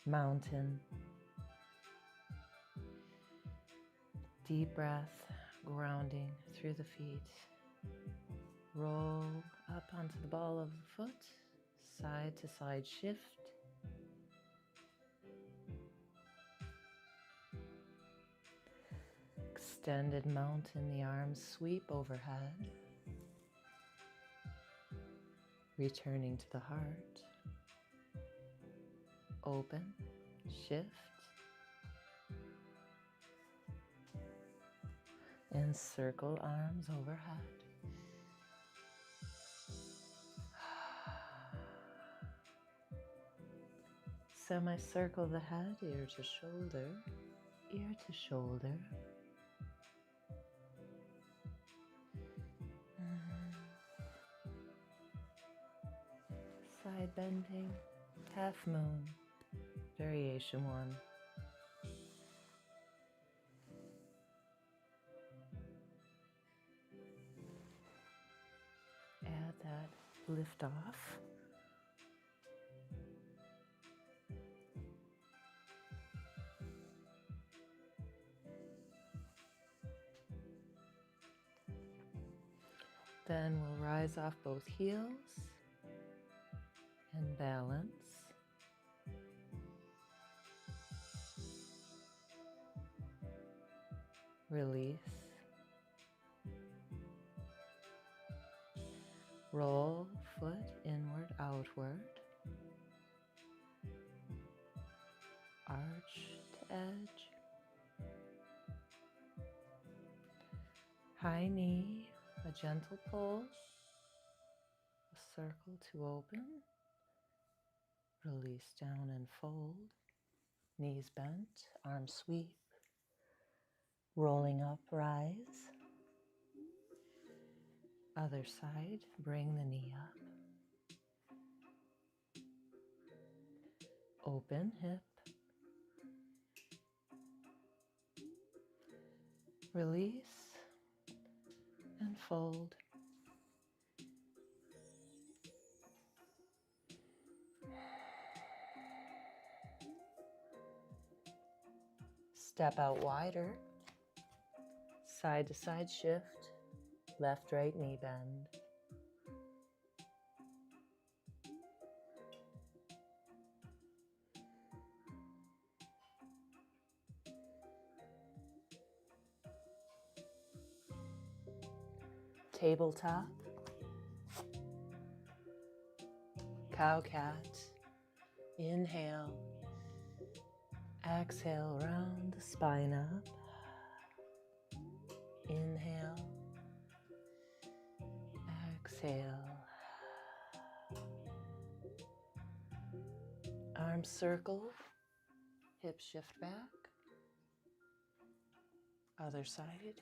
mountain. Deep breath, grounding through the feet. Roll up onto the ball of the foot, side to side shift. Extended mountain, the arms sweep overhead. Returning to the heart. Open, shift. And circle arms overhead. Semicircle the head, ear to shoulder, ear to shoulder. Side bending, half moon, variation 1. Add that lift off. Then we'll rise off both heels and balance. Release. Roll foot inward, outward. Arch to edge. High knee, a gentle pull. A circle to open. Release down and fold. Knees bent, arms sweep. Rolling up, rise. Other side, bring the knee up. Open hip. Release and fold. Step out wider. Side to side shift. Left, right knee bend. Tabletop. Cow cat. Inhale. Exhale, round the spine up. Inhale. Exhale. Arms circle. Hips shift back. Other side.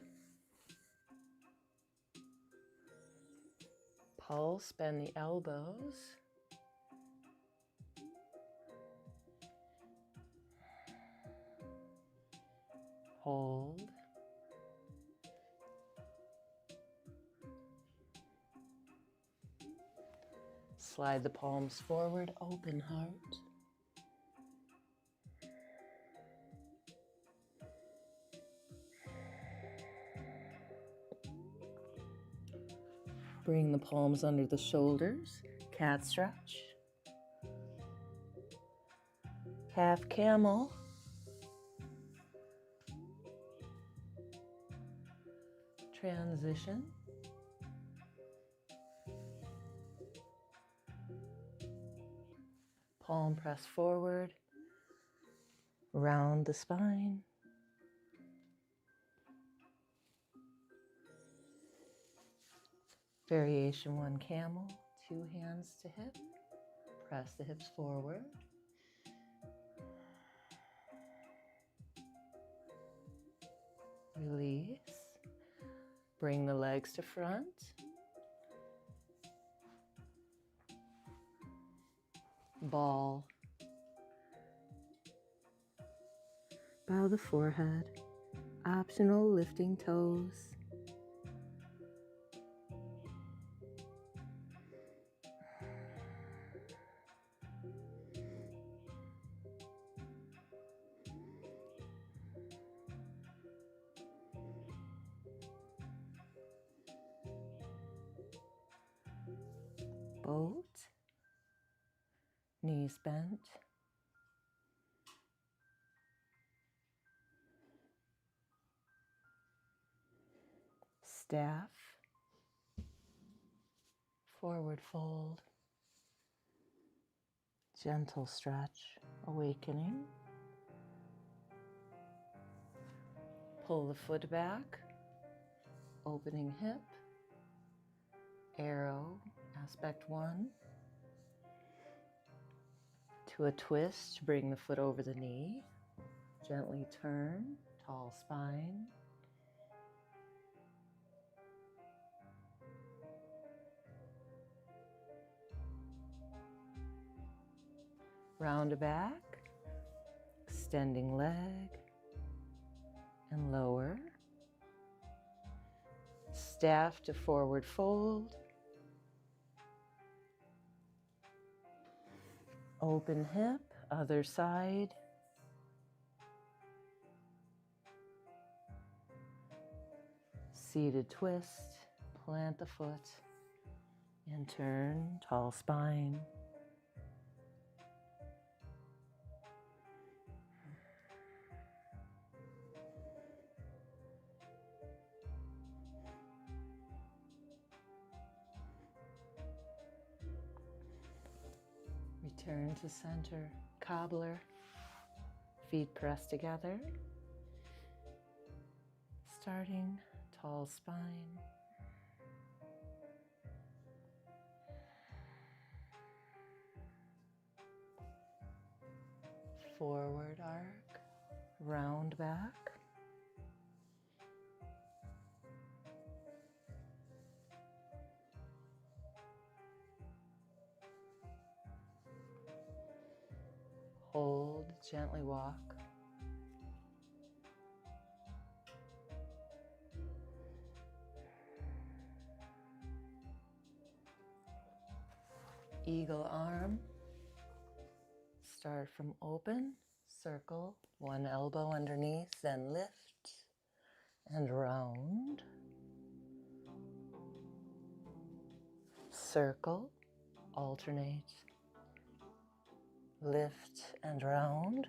Pulse, bend the elbows. Hold. Slide the palms forward, open heart. Bring the palms under the shoulders, cat stretch. Half camel. Transition. Palm press forward, round the spine. Variation 1 camel, 2 hands to hip. Press the hips forward. Release. Bring the legs to front. Ball. Bow the forehead. Optional lifting toes. boat, knees bent. Staff, forward fold, gentle stretch, awakening. Pull the foot back, opening hip, arrow, aspect one. To a twist, bring the foot over the knee, gently turn, tall spine. Round back, extending leg and lower. Staff to forward fold. Open hip, other side. Seated twist, plant the foot and turn, tall spine. Return to center, cobbler, feet pressed together, starting tall spine. Forward arc, round back. Hold, gently walk. Eagle arm. Start from open, circle, one elbow underneath, then lift and round. Circle, alternate, lift and round.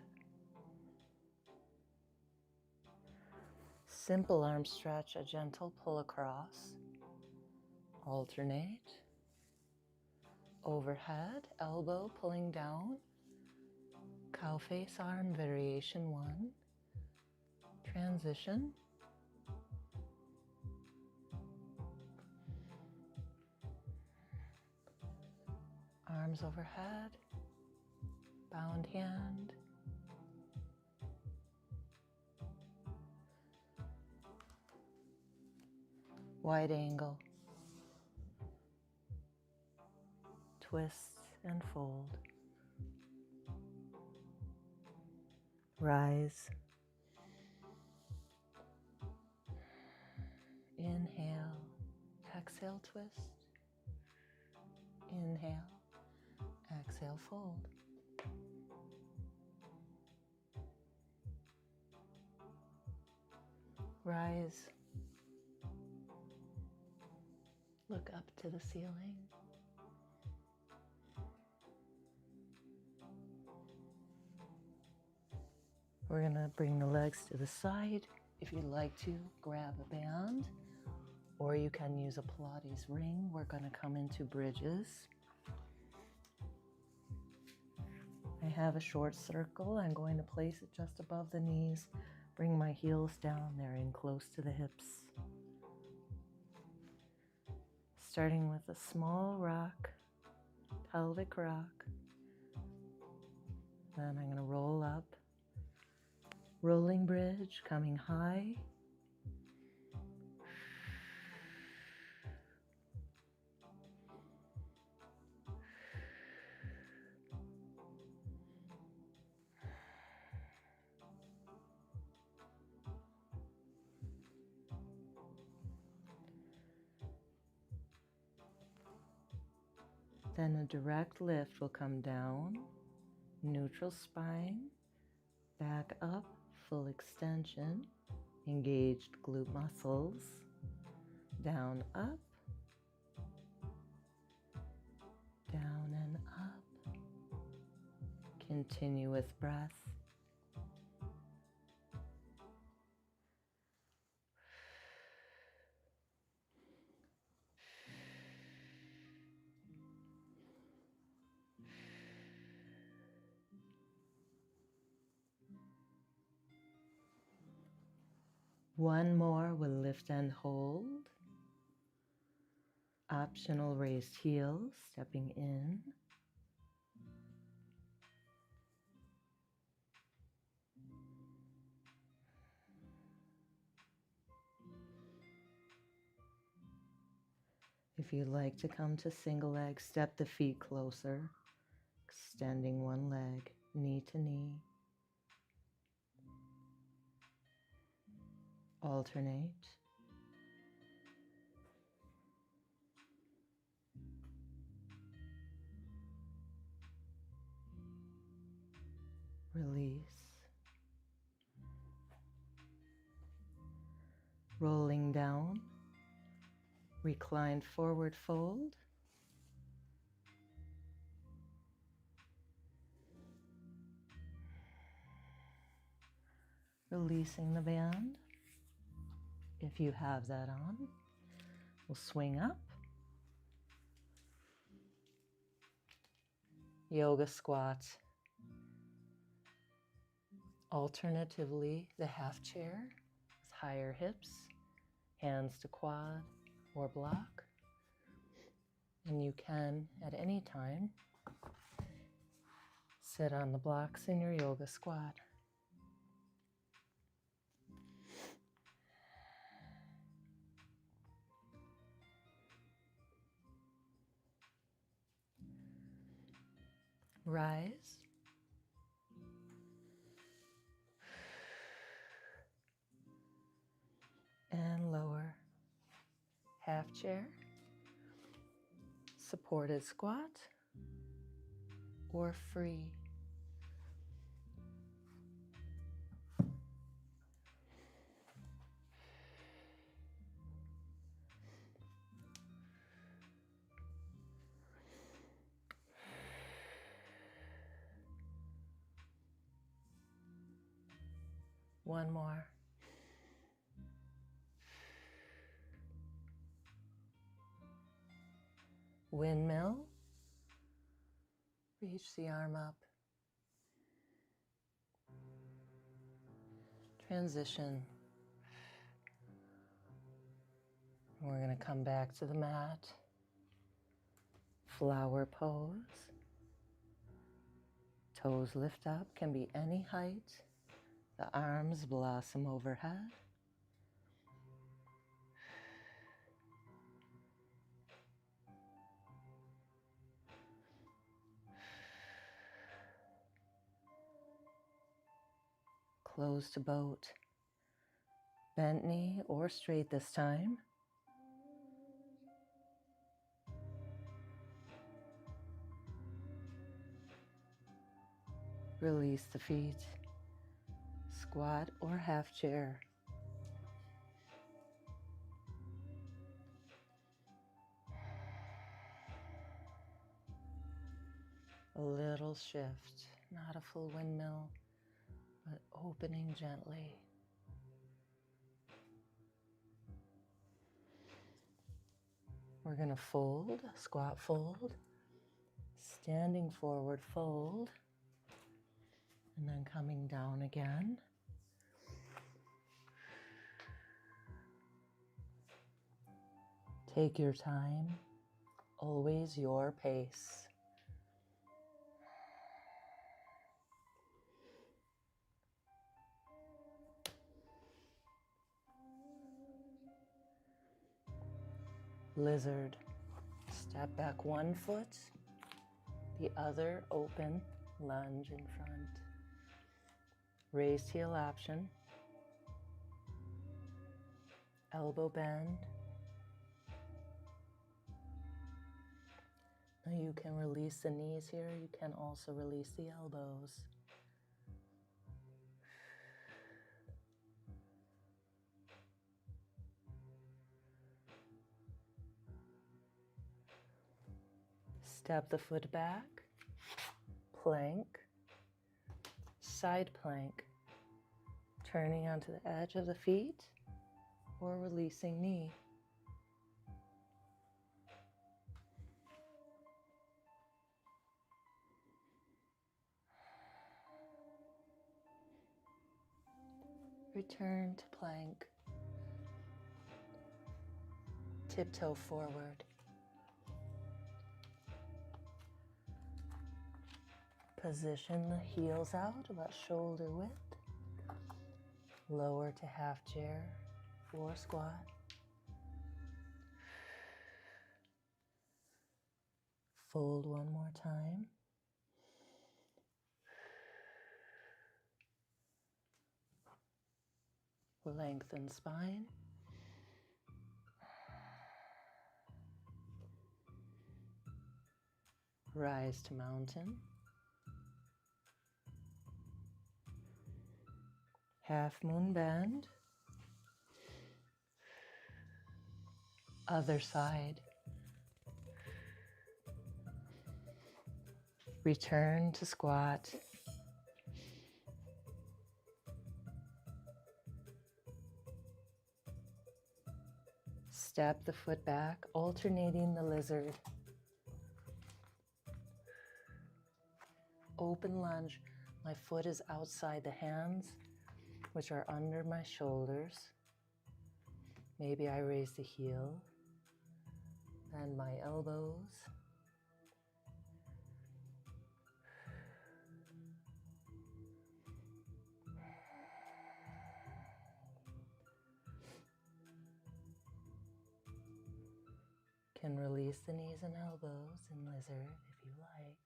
Simple arm stretch, a gentle pull across, alternate. Overhead, elbow pulling down, cow face arm, variation one, transition. Arms overhead, bound hand. Wide angle. Twist and fold. Rise. Inhale. Exhale, twist. Inhale. Exhale, fold. Rise. Look up to the ceiling. We're going to bring the legs to the side. If you'd like to, grab a band, or you can use a Pilates ring. We're going to come into bridges. I have a short circle. I'm going to place it just above the knees. Bring my heels down. They're in close to the hips. Starting with a small rock, pelvic rock. Then I'm going to roll up. Rolling bridge, coming high. Then a direct lift will come down, neutral spine, back up, full extension, engaged glute muscles, down, up, Continue with breath. One more with lift and hold. Optional raised heels, stepping in. If you'd like to come to single leg, step the feet closer, extending one leg, knee to knee. Alternate. Release. Rolling down. Reclined forward fold. Releasing the band. If you have that on, we'll swing up. Yoga squat. Alternatively, the half chair with higher hips, hands to quad or block. And you can, at any time, sit on the blocks in your yoga squat. Rise. And lower. Half chair. Supported squat. Or free. One more. Windmill. Reach the arm up. Transition. We're going to come back to the mat. Flower pose. Toes lift up, can be any height. The arms blossom overhead. Closed boat. Bent knee or straight this time. Release the feet. Squat or half chair. A little shift, not a full windmill, but opening gently. We're going to fold, squat fold, standing forward fold, and then coming down again. Take your time, always your pace. Lizard. Step back one foot, the other open, lunge in front. Raised heel option. Elbow bend. Now you can release the knees here. You can also release the elbows. Step the foot back, plank, side plank, turning onto the edge of the feet or releasing knee. Return to plank. Tiptoe forward. Position the heels out about shoulder width. Lower to half chair or squat. Fold one more time. Lengthen spine. Rise to mountain. Half moon bend. Other side. Return to squat. Step the foot back, alternating the lizard. Open lunge. My foot is outside the hands, which are under my shoulders. Maybe I raise the heel and my elbows. Can release the knees and elbows in lizard if you like.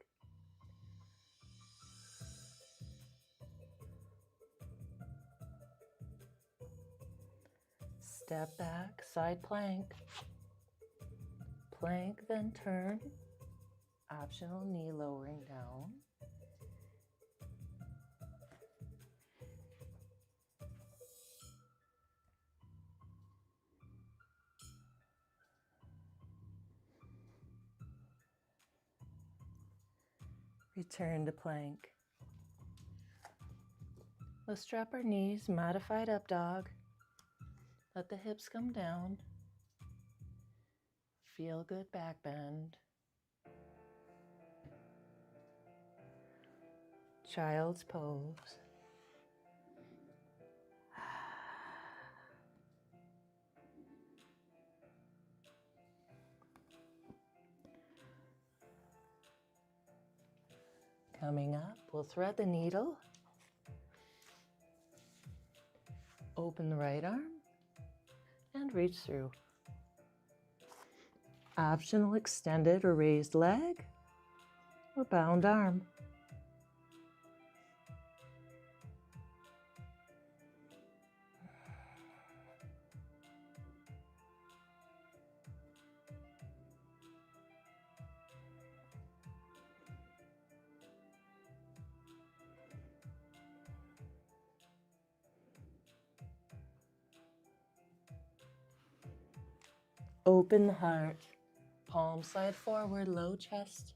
Step back, side plank. Plank, then turn. Optional knee lowering down. Return to plank. Let's drop our knees, modified up dog. Let the hips come down. Feel good back bend. Child's pose. Coming up, we'll thread the needle. Open the right arm and reach through. Optional extended or raised leg or bound arm. Open the heart, palm side forward, low chest,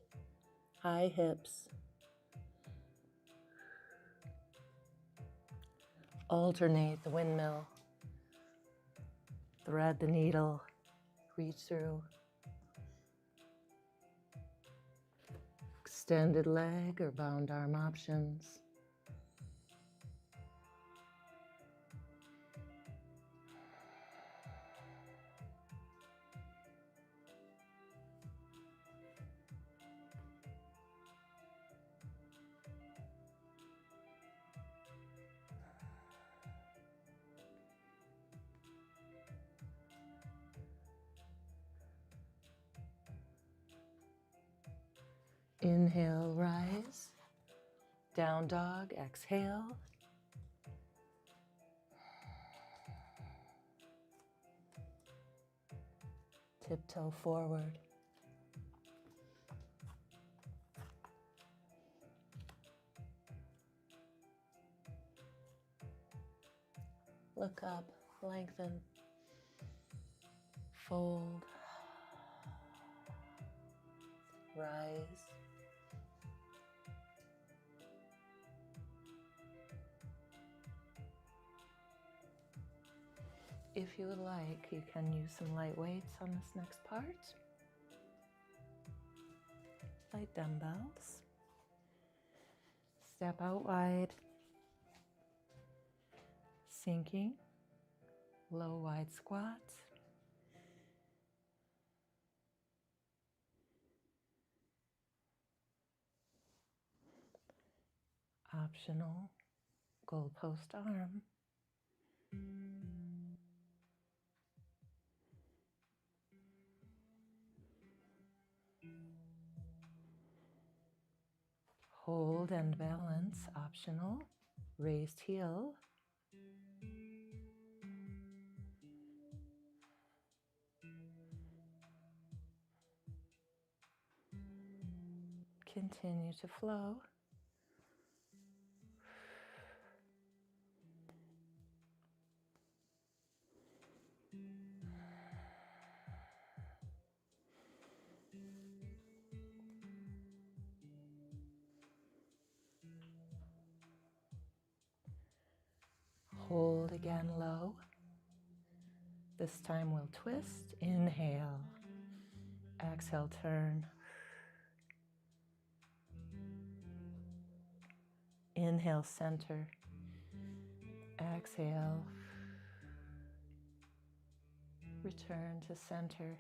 high hips. Alternate the windmill. Thread the needle, reach through. Extended leg or bound arm options. Inhale, rise. Down dog, exhale. Tiptoe forward. Look up, lengthen, fold, rise. If you would like, you can use some light weights on this next part. Light dumbbells. Step out wide. Sinking. Low wide squats. Optional goalpost arm. Hold and balance, optional. Raised heel. Continue to flow. Hold again low. This time we'll twist. Inhale. Exhale, turn. Inhale, center. Exhale. Return to center.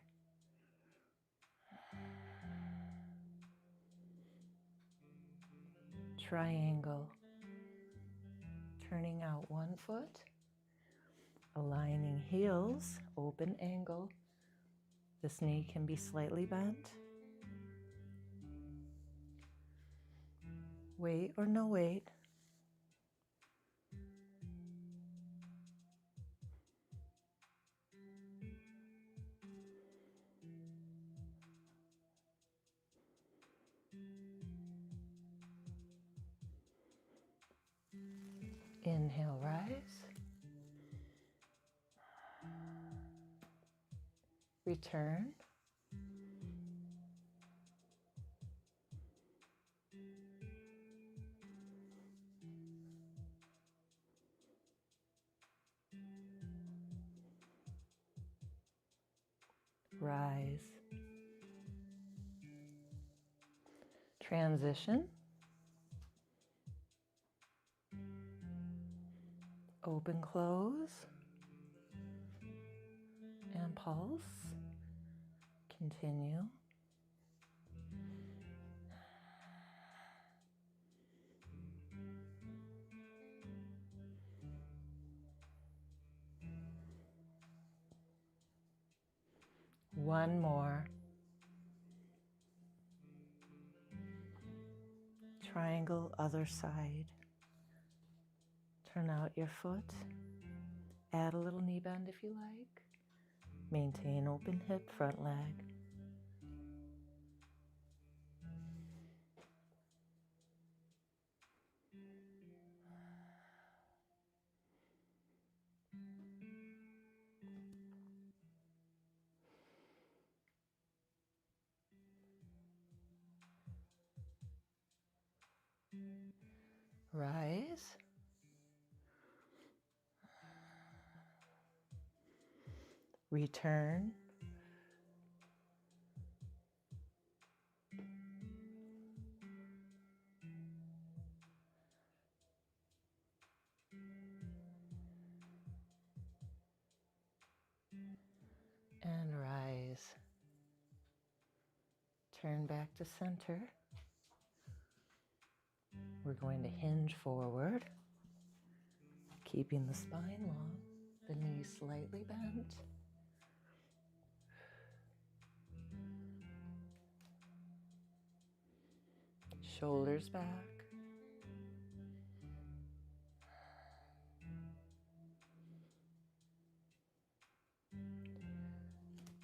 Triangle. Turning out one foot. Aligning heels. Open angle. This knee can be slightly bent. Weight or no weight. Inhale, rise. Return. Rise. Transition. Open, close. And pulse. Continue. One more. Triangle, other side. Turn out your foot. Add a little knee bend if you like. Maintain open hip, front leg. Rise. Return. And rise. Turn back to center. We're going to hinge forward, keeping the spine long, the knees slightly bent. Shoulders back.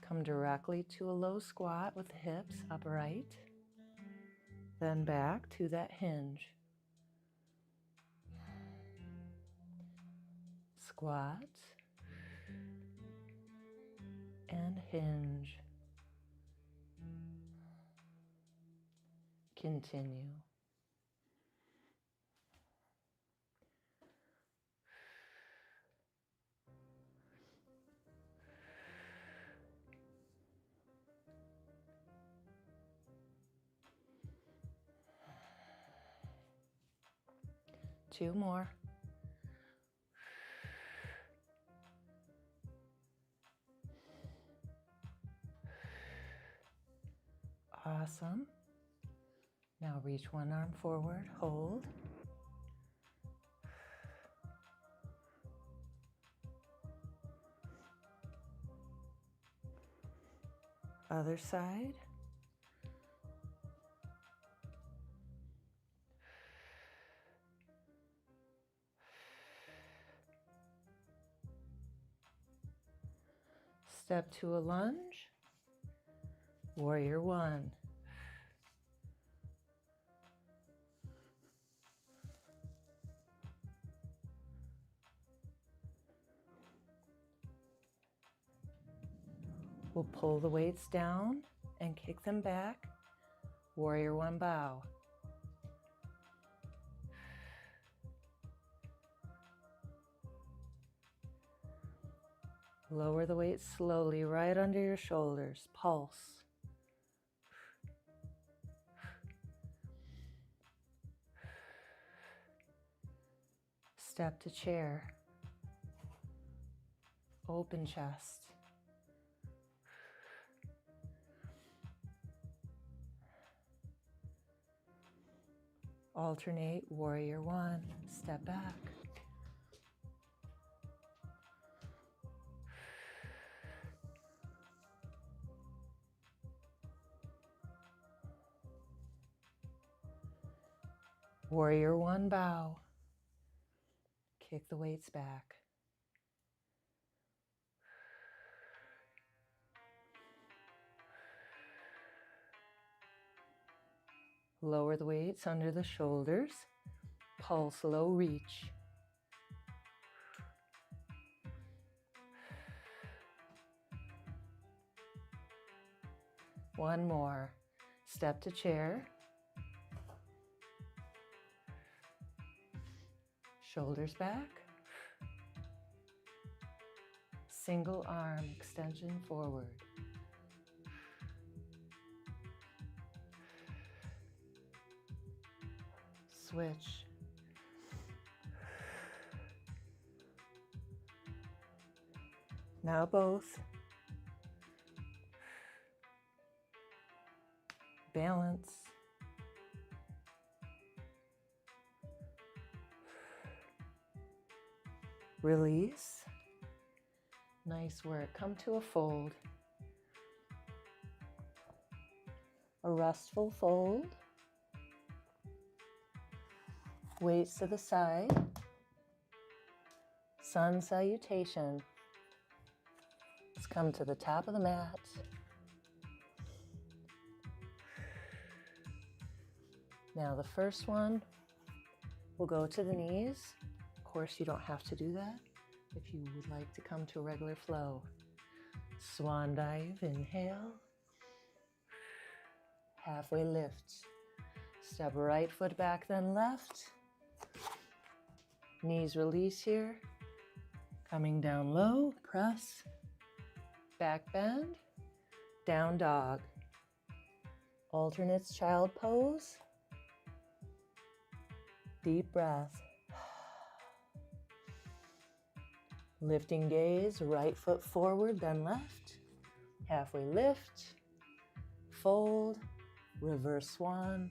Come directly to a low squat with the hips upright. Then back to that hinge. Squat. And hinge. Continue. 2 more. Awesome. Now reach one arm forward, hold. Other side. Step to a lunge. Warrior one. We'll pull the weights down and kick them back. Warrior one bow. Lower the weight slowly right under your shoulders. Pulse. Step to chair. Open chest. Alternate warrior one. Step back. Warrior one bow. Kick the weights back. Lower the weights under the shoulders. Pulse low reach. One more. Step to chair. Shoulders back. Single arm extension forward. Switch. Now both. Balance. Release. Nice work. Come to a fold. A restful fold. Weights to the side. Sun salutation. Let's come to the top of the mat. Now the first one, we'll go to the knees. Of course, you don't have to do that if you would like to come to a regular flow. Swan dive, inhale. Halfway lift. Step right foot back, then left. Knees release here. Coming down low, press. Back bend. Down dog. Alternates child pose. Deep breath. Lifting gaze, right foot forward, then left. Halfway lift. Fold. Reverse swan.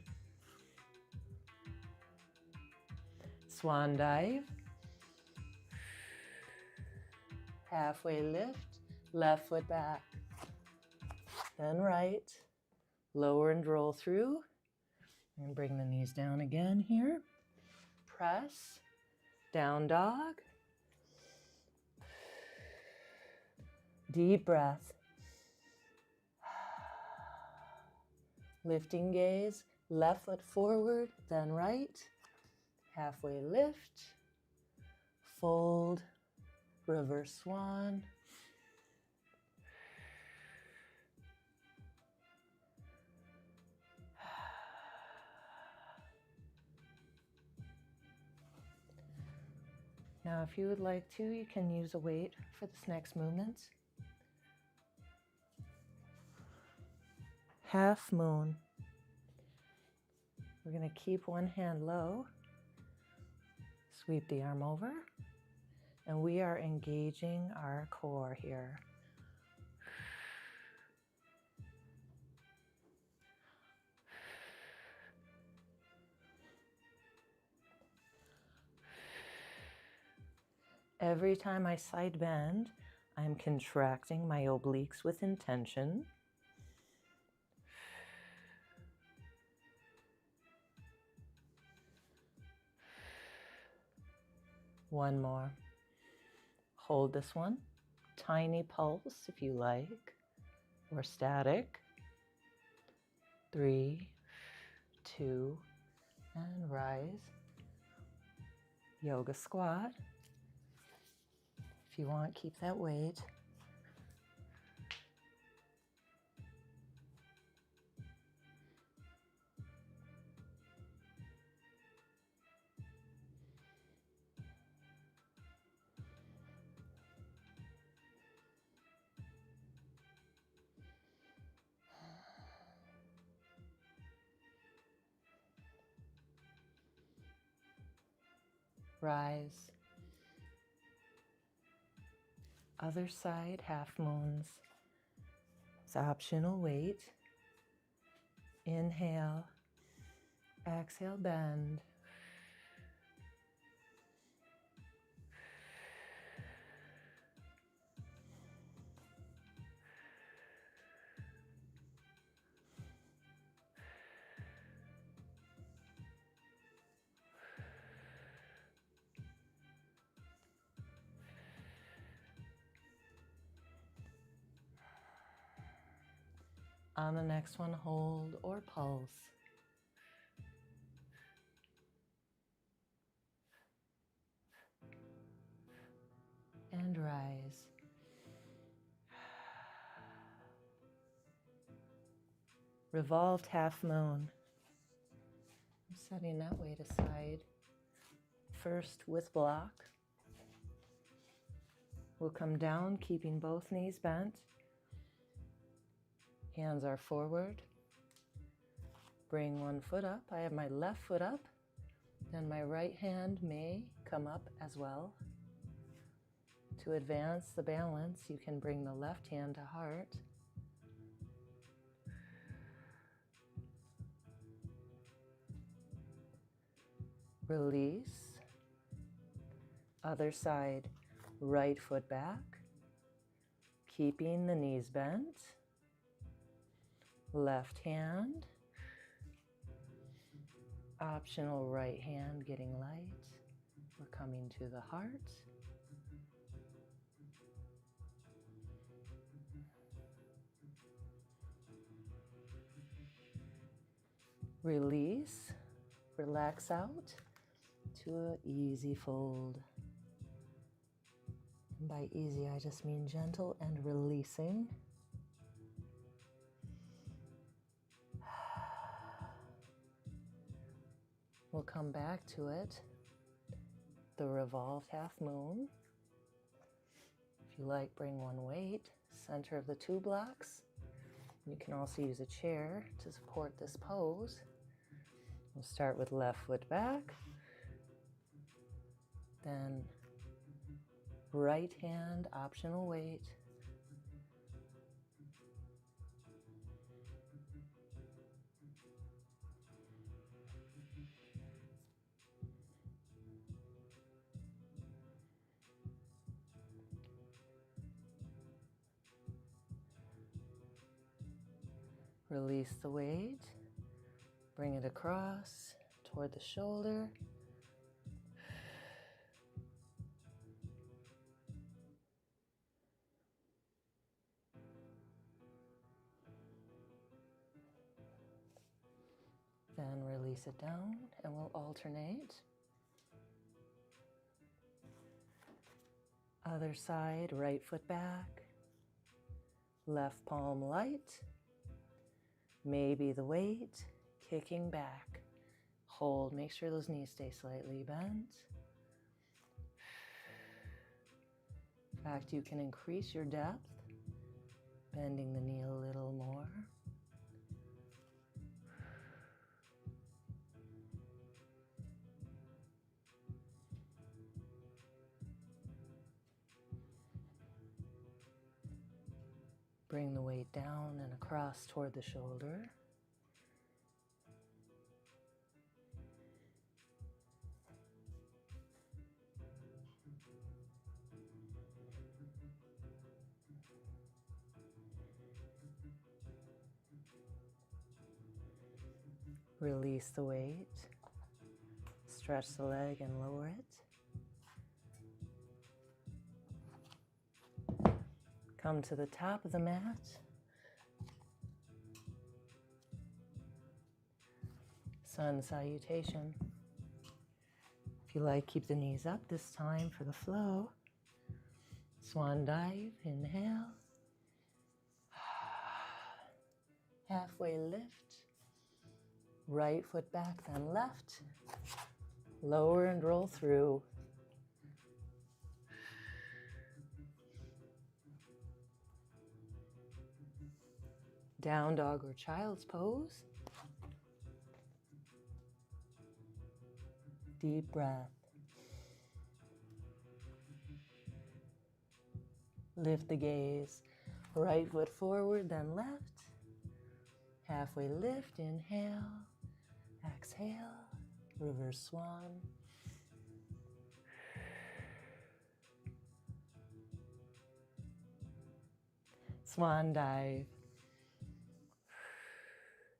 Swan dive. Halfway lift. Left foot back. Then right. Lower and roll through. And bring the knees down again here. Press. Down dog. Deep breath. Lifting gaze. Left foot forward, then right. Halfway lift. Fold. Reverse swan. Now, if you would like to, you can use a weight for this next movement. Half moon. We're going to keep one hand low. Sweep the arm over, and we are engaging our core here. Every time I side bend, I'm contracting my obliques with intention. One more. Hold this one. Tiny pulse if you like, or static. 3, 2, and rise. Yoga squat. If you want, keep that weight. Rise. Other side, half moons. It's optional weight. Inhale. Exhale, bend. On the next one, hold or pulse. And rise. Revolved half moon. I'm setting that weight aside. First with block. We'll come down, keeping both knees bent. Hands are forward. Bring one foot up. I have my left foot up. Then my right hand may come up as well. To advance the balance, you can bring the left hand to heart. Release. Other side, right foot back. Keeping the knees bent. Left hand. Optional right hand getting light. We're coming to the heart. Release. Relax out to an easy fold. And by easy, I just mean gentle and releasing. We'll come back to it. The revolved half moon. If you like, bring one weight, center of the 2 blocks. You can also use a chair to support this pose. We'll start with left foot back. Then right hand, optional weight. Release the weight, bring it across toward the shoulder. Then release it down and we'll alternate. Other side, right foot back, left palm light. Maybe the weight, kicking back. Hold, make sure those knees stay slightly bent. In fact, you can increase your depth, bending the knee a little more. Bring the weight down and across toward the shoulder. Release the weight. Stretch the leg and lower it. Come to the top of the mat. Sun salutation. If you like, keep the knees up this time for the flow. Swan dive, inhale. Halfway lift. Right foot back, then left. Lower and roll through. Down dog or child's pose. Deep breath. Lift the gaze. Right foot forward, then left. Halfway lift, inhale. Exhale. Reverse swan. Swan dive.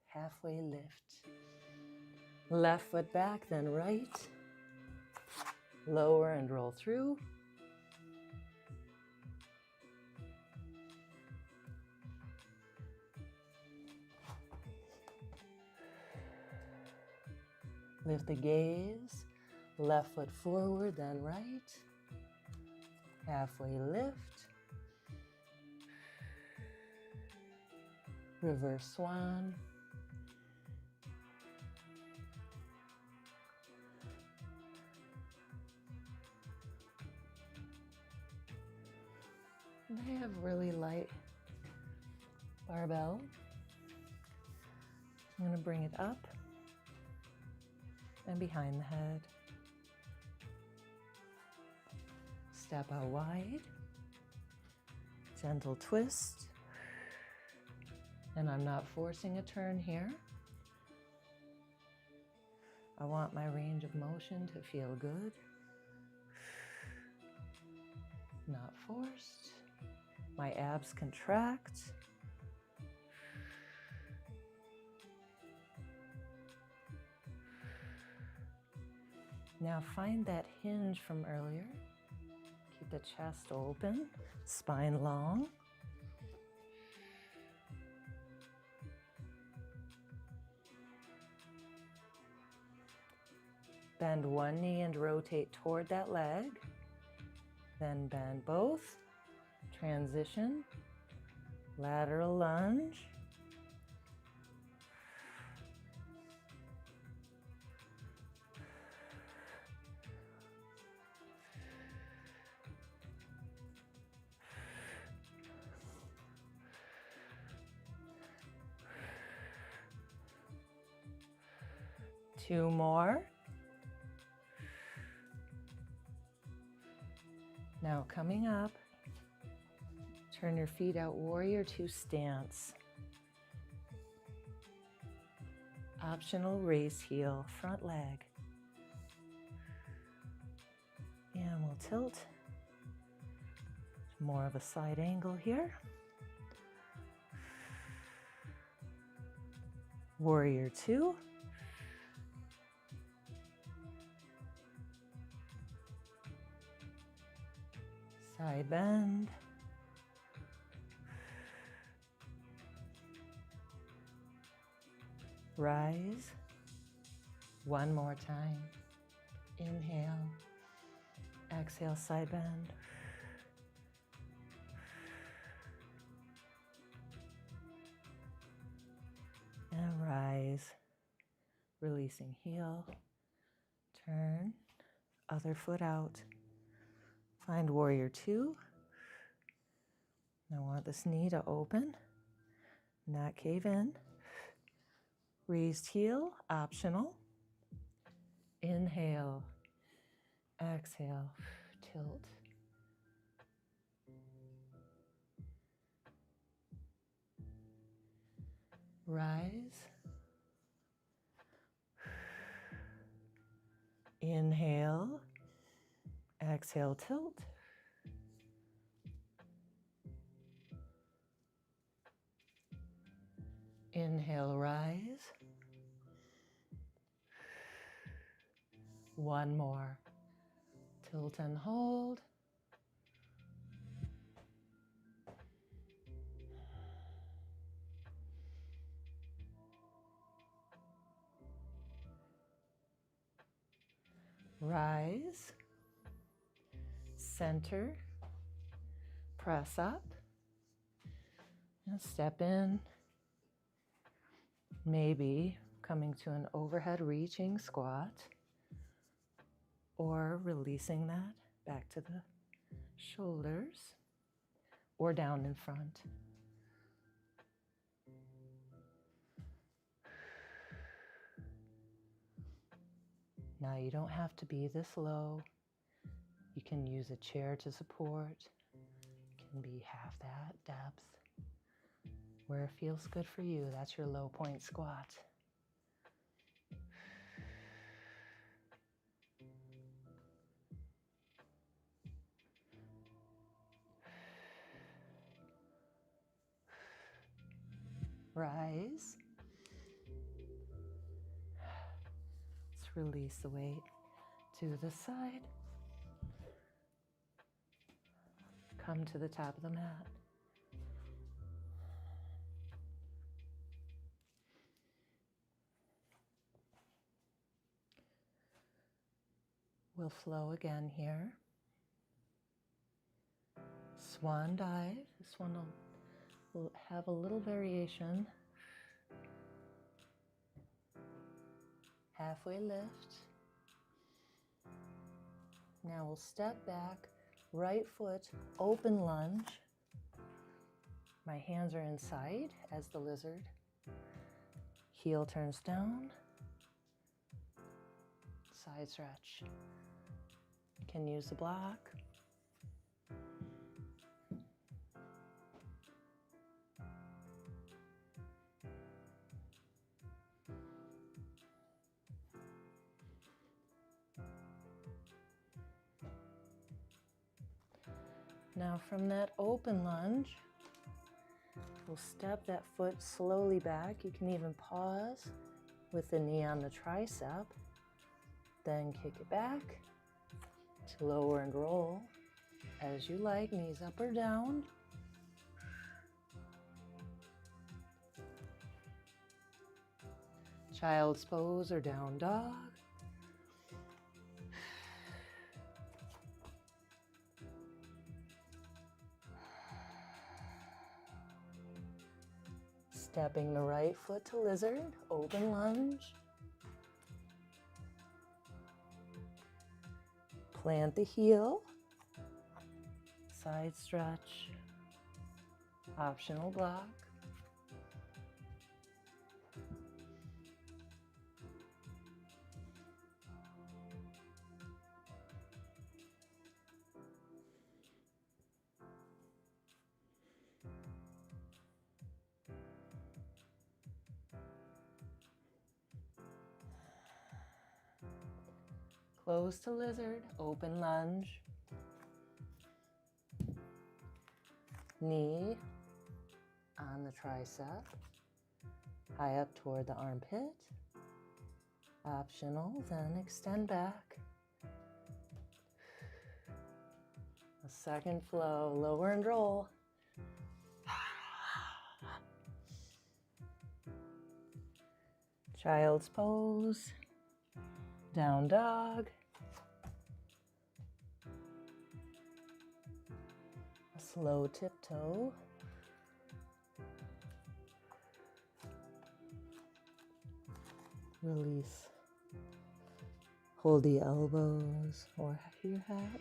Halfway lift. Left foot back, then right. Lower and roll through. Lift the gaze. Left foot forward, then right. Halfway lift. Reverse swan. I have really light barbell. I'm going to bring it up and behind the head. Step out wide. Gentle twist. And I'm not forcing a turn here. I want my range of motion to feel good. Not forced. My abs contract. Now find that hinge from earlier. Keep the chest open, spine long. Bend one knee and rotate toward that leg. Then bend both. Transition. Lateral lunge. Two more. Now coming up, turn your feet out, warrior two stance. Optional raise heel, front leg. And we'll tilt to more of a side angle here. Warrior two. Side bend. Rise. One more time. Inhale. Exhale, side bend. And rise. Releasing heel. Turn. Other foot out. Find warrior two. I want this knee to open, not cave in. Raised heel, optional. Inhale, exhale, tilt. Rise. Inhale. Exhale, tilt. Inhale, rise. One more. Tilt and hold. Rise. Center. Press up. And step in. Maybe coming to an overhead reaching squat. Or releasing that back to the shoulders. Or down in front. Now you don't have to be this low. You can use a chair to support. It can be half that depth. Where it feels good for you, that's your low point squat. Rise. Let's release the weight to the side. Come to the top of the mat. We'll flow again here. Swan dive. This one will have a little variation. Halfway lift. Now we'll step back, right foot, open lunge. My hands are inside as the lizard. Heel turns down. Side stretch. You can use the block. Now from that open lunge, we'll step that foot slowly back. You can even pause with the knee on the tricep. Then kick it back to lower and roll as you like, knees up or down. Child's pose or down dog. Stepping the right foot to lizard, open lunge. Plant the heel, side stretch, optional block. Close to lizard, open lunge. Knee on the tricep, high up toward the armpit. Optional, then extend back. A second flow, lower and roll. Child's pose, down dog. A slow tiptoe. Release. Hold the elbows or your hat.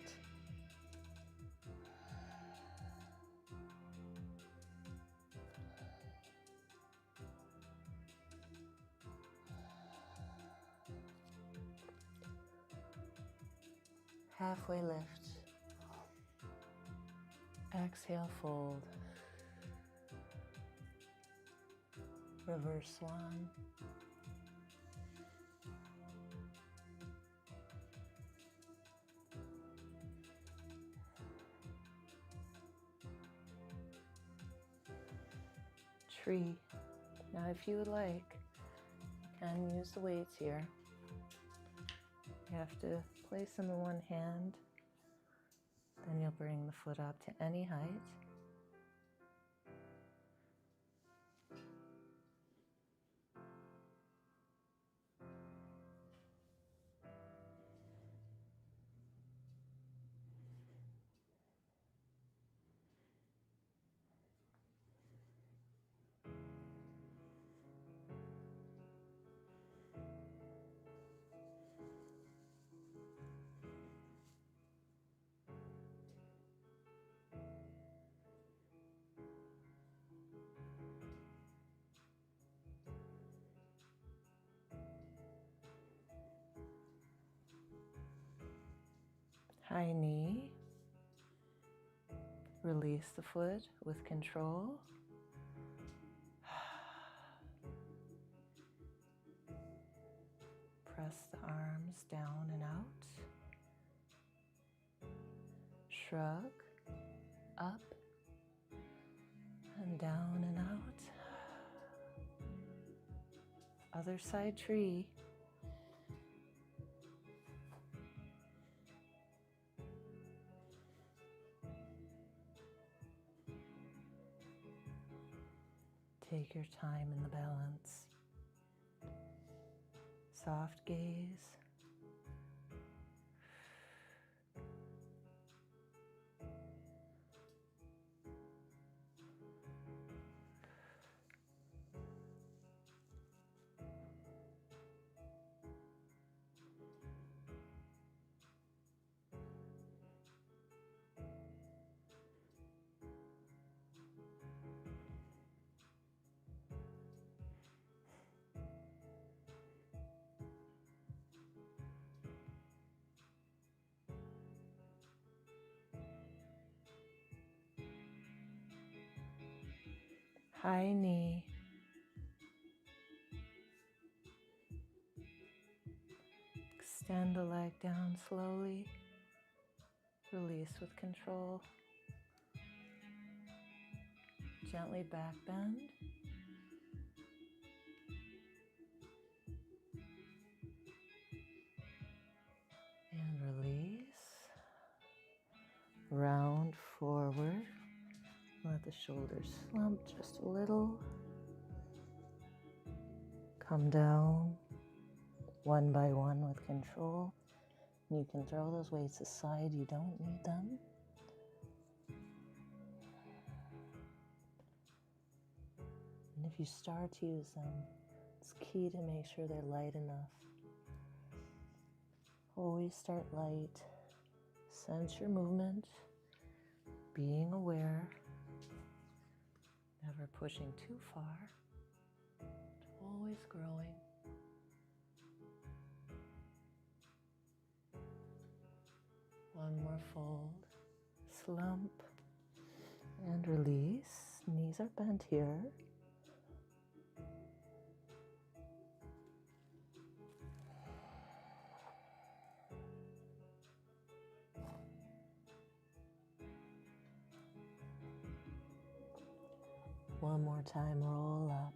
Halfway lift. Exhale, fold. Reverse swan. Tree. Now if you would like, you can use the weights here. You have to place them in one hand, then you'll bring the foot up to any height. High knee. Release the foot with control. Press the arms down and out. Shrug. Up and down and out. Other side tree. Take your time in the balance. Soft gaze. High knee. Extend the leg down slowly. Release with control. Gently back bend. And release. Round forward. Let the shoulders slump just a little. Come down one by one with control. You can throw those weights aside, you don't need them. And if you start to use them, it's key to make sure they're light enough. Always start light. Sense your movement, being aware. Never pushing too far, always growing. One more fold, slump, and release. Knees are bent here. One more time, roll up.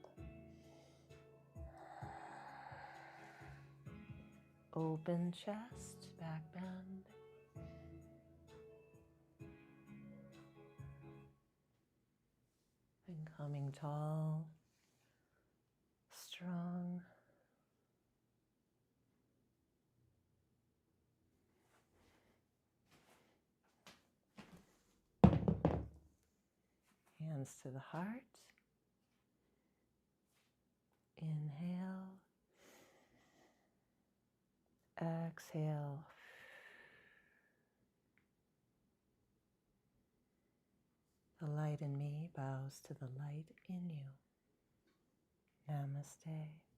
Open chest, back bend. And coming tall, strong. Hands to the heart. Inhale. Exhale. The light in me bows to the light in you. Namaste.